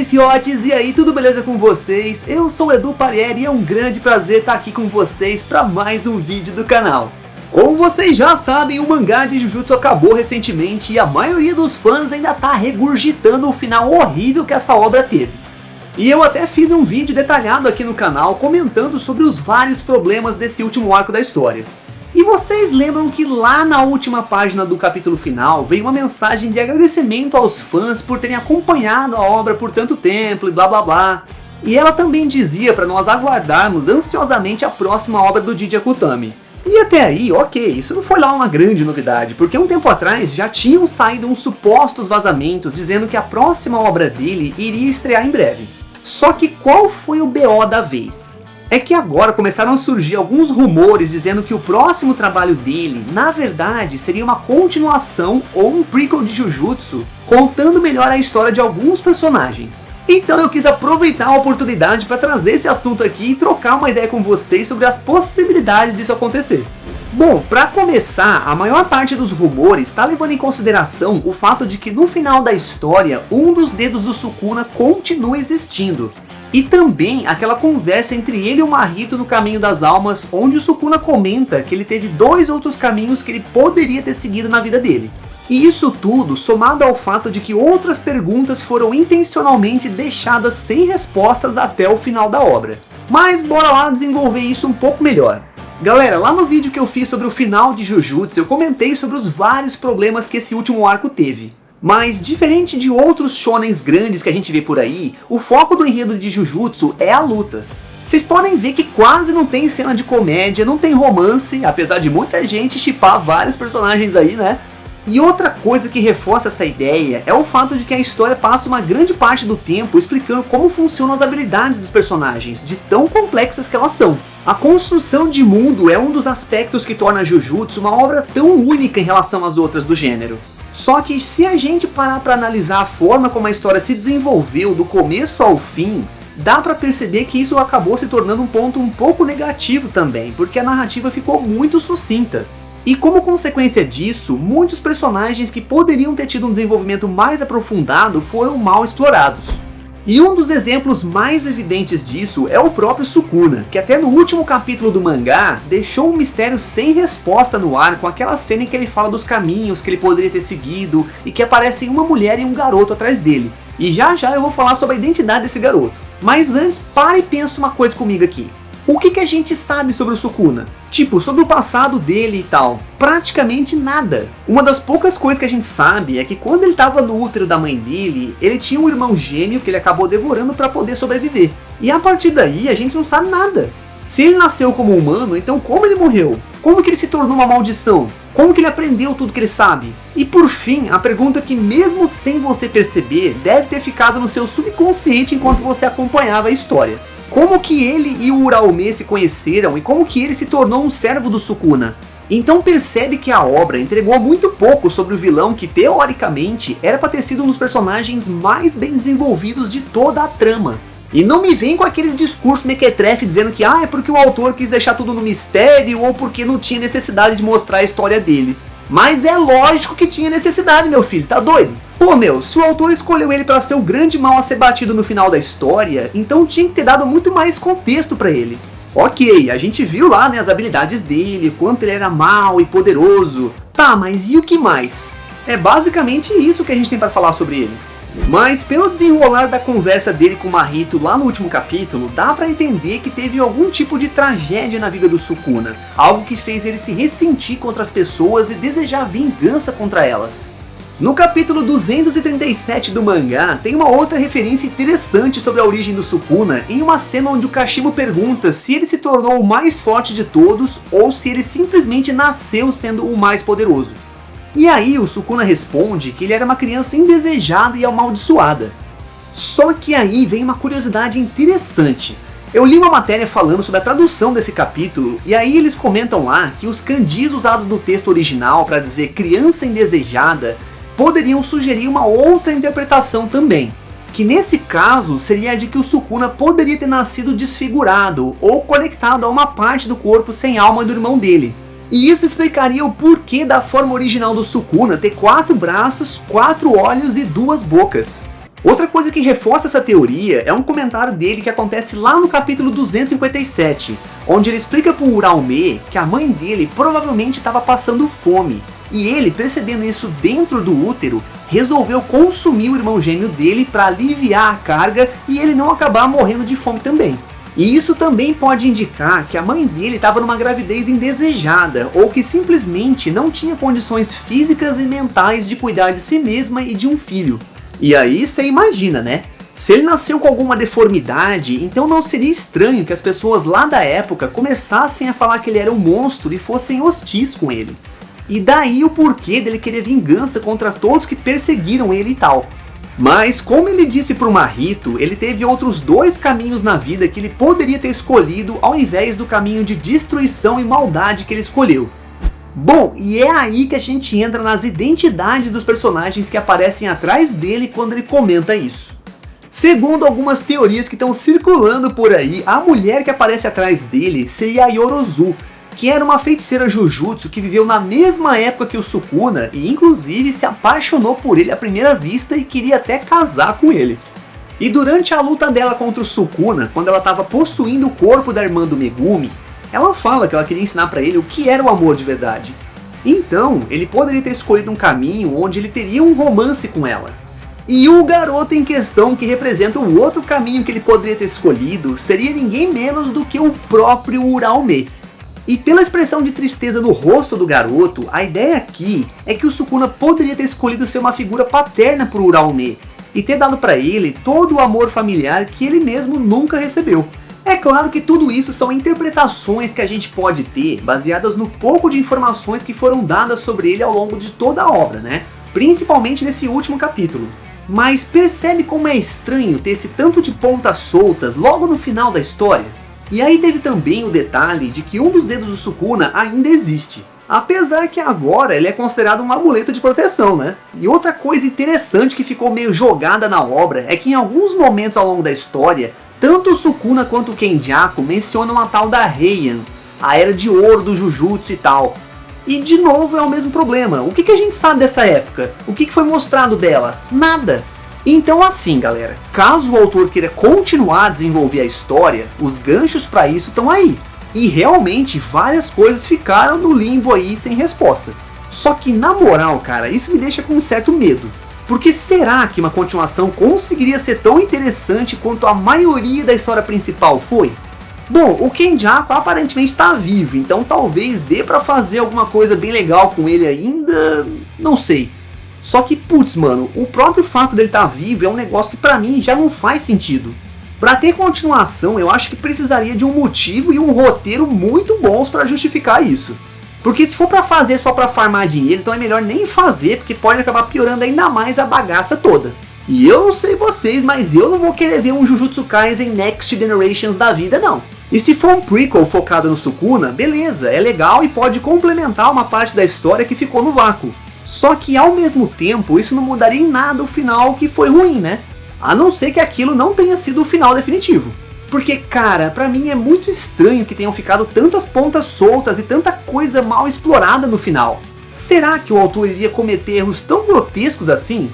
Salve fiotes, e aí, tudo beleza com vocês? Eu sou o Edu Parieri e é um grande prazer estar aqui com vocês para mais um vídeo do canal. Como vocês já sabem, o mangá de Jujutsu acabou recentemente e a maioria dos fãs ainda tá regurgitando o final horrível que essa obra teve. E eu até fiz um vídeo detalhado aqui no canal comentando sobre os vários problemas desse último arco da história. E vocês lembram que lá na última página do capítulo final veio uma mensagem de agradecimento aos fãs por terem acompanhado a obra por tanto tempo e blá blá blá. E ela também dizia para nós aguardarmos ansiosamente a próxima obra do Didi Akutami. E até aí, ok, isso não foi lá uma grande novidade, porque um tempo atrás já tinham saído uns supostos vazamentos dizendo que a próxima obra dele iria estrear em breve. Só que qual foi o BO da vez? É que agora começaram a surgir alguns rumores dizendo que o próximo trabalho dele, na verdade, seria uma continuação ou um prequel de Jujutsu, contando melhor a história de alguns personagens. Então eu quis aproveitar a oportunidade para trazer esse assunto aqui e trocar uma ideia com vocês sobre as possibilidades disso acontecer. Bom, para começar, a maior parte dos rumores está levando em consideração o fato de que no final da história, um dos dedos do Sukuna continua existindo. E também aquela conversa entre ele e o Mahito no Caminho das Almas, onde o Sukuna comenta que ele teve dois outros caminhos que ele poderia ter seguido na vida dele. E isso tudo somado ao fato de que outras perguntas foram intencionalmente deixadas sem respostas até o final da obra. Mas bora lá desenvolver isso um pouco melhor. Galera, lá no vídeo que eu fiz sobre o final de Jujutsu, eu comentei sobre os vários problemas que esse último arco teve. Mas, diferente de outros shonens grandes que a gente vê por aí, o foco do enredo de Jujutsu é a luta. Vocês podem ver que quase não tem cena de comédia, não tem romance, apesar de muita gente shippar vários personagens aí, né? E outra coisa que reforça essa ideia é o fato de que a história passa uma grande parte do tempo explicando como funcionam as habilidades dos personagens, de tão complexas que elas são. A construção de mundo é um dos aspectos que torna Jujutsu uma obra tão única em relação às outras do gênero. Só que se a gente parar para analisar a forma como a história se desenvolveu do começo ao fim, dá para perceber que isso acabou se tornando um ponto um pouco negativo também, porque a narrativa ficou muito sucinta. E como consequência disso, muitos personagens que poderiam ter tido um desenvolvimento mais aprofundado foram mal explorados. E um dos exemplos mais evidentes disso é o próprio Sukuna, que até no último capítulo do mangá deixou um mistério sem resposta no ar com aquela cena em que ele fala dos caminhos que ele poderia ter seguido e que aparecem uma mulher e um garoto atrás dele. E já já eu vou falar sobre a identidade desse garoto. Mas antes, para e pensa uma coisa comigo aqui. O que a gente sabe sobre o Sukuna? Tipo, sobre o passado dele e tal. Praticamente nada. Uma das poucas coisas que a gente sabe é que quando ele estava no útero da mãe dele, ele tinha um irmão gêmeo que ele acabou devorando para poder sobreviver. E a partir daí a gente não sabe nada. Se ele nasceu como humano, então como ele morreu? Como que ele se tornou uma maldição? Como que ele aprendeu tudo que ele sabe? E por fim, a pergunta que mesmo sem você perceber, deve ter ficado no seu subconsciente enquanto você acompanhava a história. Como que ele e o Uraume se conheceram e como que ele se tornou um servo do Sukuna? Então percebe que a obra entregou muito pouco sobre o vilão que teoricamente era para ter sido um dos personagens mais bem desenvolvidos de toda a trama. E não me vem com aqueles discursos mequetrefe dizendo que é porque o autor quis deixar tudo no mistério ou porque não tinha necessidade de mostrar a história dele. Mas é lógico que tinha necessidade, meu filho, tá doido? Pô, meu, se o autor escolheu ele para ser o grande mal a ser batido no final da história, então tinha que ter dado muito mais contexto para ele. Ok, a gente viu lá, né, as habilidades dele, o quanto ele era mau e poderoso. Tá, mas e o que mais? É basicamente isso que a gente tem para falar sobre ele. Mas pelo desenrolar da conversa dele com o Mahito lá no último capítulo, dá pra entender que teve algum tipo de tragédia na vida do Sukuna, algo que fez ele se ressentir contra as pessoas e desejar vingança contra elas. No capítulo 237 do mangá, tem uma outra referência interessante sobre a origem do Sukuna, em uma cena onde o Kashimo pergunta se ele se tornou o mais forte de todos ou se ele simplesmente nasceu sendo o mais poderoso. E aí o Sukuna responde que ele era uma criança indesejada e amaldiçoada. Só que aí vem uma curiosidade interessante. Eu li uma matéria falando sobre a tradução desse capítulo, e aí eles comentam lá que os kanjis usados no texto original para dizer criança indesejada poderiam sugerir uma outra interpretação também. Que nesse caso seria a de que o Sukuna poderia ter nascido desfigurado ou conectado a uma parte do corpo sem alma do irmão dele. E isso explicaria o porquê da forma original do Sukuna ter 4 braços, 4 olhos e 2 bocas. Outra coisa que reforça essa teoria é um comentário dele que acontece lá no capítulo 257, onde ele explica pro Uraume que a mãe dele provavelmente estava passando fome, e ele, percebendo isso dentro do útero, resolveu consumir o irmão gêmeo dele para aliviar a carga e ele não acabar morrendo de fome também. E isso também pode indicar que a mãe dele estava numa gravidez indesejada, ou que simplesmente não tinha condições físicas e mentais de cuidar de si mesma e de um filho. E aí você imagina, né? Se ele nasceu com alguma deformidade, então não seria estranho que as pessoas lá da época começassem a falar que ele era um monstro e fossem hostis com ele. E daí o porquê dele querer vingança contra todos que perseguiram ele e tal. Mas como ele disse pro Mahito, ele teve outros 2 caminhos na vida que ele poderia ter escolhido ao invés do caminho de destruição e maldade que ele escolheu. Bom, e é aí que a gente entra nas identidades dos personagens que aparecem atrás dele quando ele comenta isso. Segundo algumas teorias que estão circulando por aí, a mulher que aparece atrás dele seria a Yorozu, que era uma feiticeira Jujutsu que viveu na mesma época que o Sukuna e inclusive se apaixonou por ele à primeira vista e queria até casar com ele. E durante a luta dela contra o Sukuna, quando ela estava possuindo o corpo da irmã do Megumi, ela fala que ela queria ensinar para ele o que era o amor de verdade. Então, ele poderia ter escolhido um caminho onde ele teria um romance com ela. E o garoto em questão que representa o outro caminho que ele poderia ter escolhido seria ninguém menos do que o próprio Uraume. E pela expressão de tristeza no rosto do garoto, a ideia aqui é que o Sukuna poderia ter escolhido ser uma figura paterna para o Uraume e ter dado para ele todo o amor familiar que ele mesmo nunca recebeu. É claro que tudo isso são interpretações que a gente pode ter baseadas no pouco de informações que foram dadas sobre ele ao longo de toda a obra, né? Principalmente nesse último capítulo. Mas percebe como é estranho ter esse tanto de pontas soltas logo no final da história? E aí teve também o detalhe de que um dos dedos do Sukuna ainda existe. Apesar que agora ele é considerado um amuleto de proteção, né? E outra coisa interessante que ficou meio jogada na obra é que em alguns momentos ao longo da história, tanto o Sukuna quanto o Kenjaku mencionam a tal da Heian, a era de ouro do Jujutsu e tal. E de novo é o mesmo problema. O que a gente sabe dessa época? O que foi mostrado dela? Nada! Então assim, galera, caso o autor queira continuar a desenvolver a história, os ganchos para isso estão aí. E realmente várias coisas ficaram no limbo aí sem resposta. Só que na moral, cara, isso me deixa com um certo medo. Porque será que uma continuação conseguiria ser tão interessante quanto a maioria da história principal foi? Bom, o Kenjaku aparentemente está vivo, então talvez dê pra fazer alguma coisa bem legal com ele ainda, não sei. Só que, putz mano, o próprio fato dele estar vivo é um negócio que pra mim já não faz sentido. Pra ter continuação, eu acho que precisaria de um motivo e um roteiro muito bons pra justificar isso. Porque se for pra fazer só pra farmar dinheiro, então é melhor nem fazer, porque pode acabar piorando ainda mais a bagaça toda. E eu não sei vocês, mas eu não vou querer ver um Jujutsu Kaisen Next Generations da vida não. E se for um prequel focado no Sukuna, beleza, é legal e pode complementar uma parte da história que ficou no vácuo. Só que ao mesmo tempo, isso não mudaria em nada o final que foi ruim, né? A não ser que aquilo não tenha sido o final definitivo. Porque, cara, pra mim é muito estranho que tenham ficado tantas pontas soltas e tanta coisa mal explorada no final. Será que o autor iria cometer erros tão grotescos assim?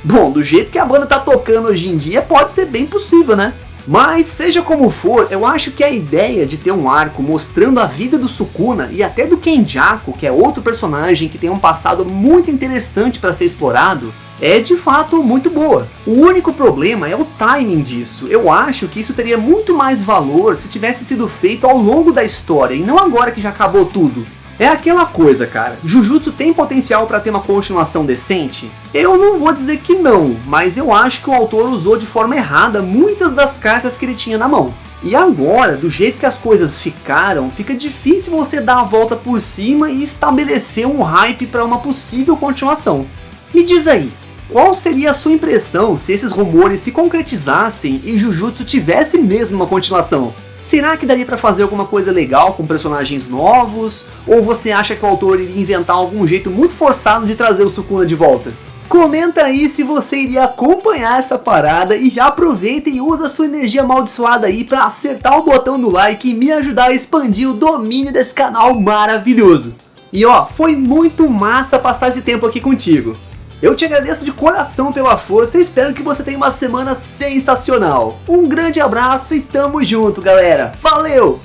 Bom, do jeito que a banda tá tocando hoje em dia, pode ser bem possível, né? Mas, seja como for, eu acho que a ideia de ter um arco mostrando a vida do Sukuna e até do Kenjaku, que é outro personagem que tem um passado muito interessante para ser explorado, é de fato muito boa. O único problema é o timing disso. Eu acho que isso teria muito mais valor se tivesse sido feito ao longo da história e não agora que já acabou tudo. É aquela coisa, cara, Jujutsu tem potencial para ter uma continuação decente? Eu não vou dizer que não, mas eu acho que o autor usou de forma errada muitas das cartas que ele tinha na mão. E agora, do jeito que as coisas ficaram, fica difícil você dar a volta por cima e estabelecer um hype para uma possível continuação. Me diz aí, qual seria a sua impressão se esses rumores se concretizassem e Jujutsu tivesse mesmo uma continuação? Será que daria pra fazer alguma coisa legal com personagens novos? Ou você acha que o autor iria inventar algum jeito muito forçado de trazer o Sukuna de volta? Comenta aí se você iria acompanhar essa parada e já aproveita e usa a sua energia amaldiçoada aí pra acertar o botão do like e me ajudar a expandir o domínio desse canal maravilhoso. E ó, foi muito massa passar esse tempo aqui contigo. Eu te agradeço de coração pela força e espero que você tenha uma semana sensacional. Um grande abraço e tamo junto, galera. Valeu!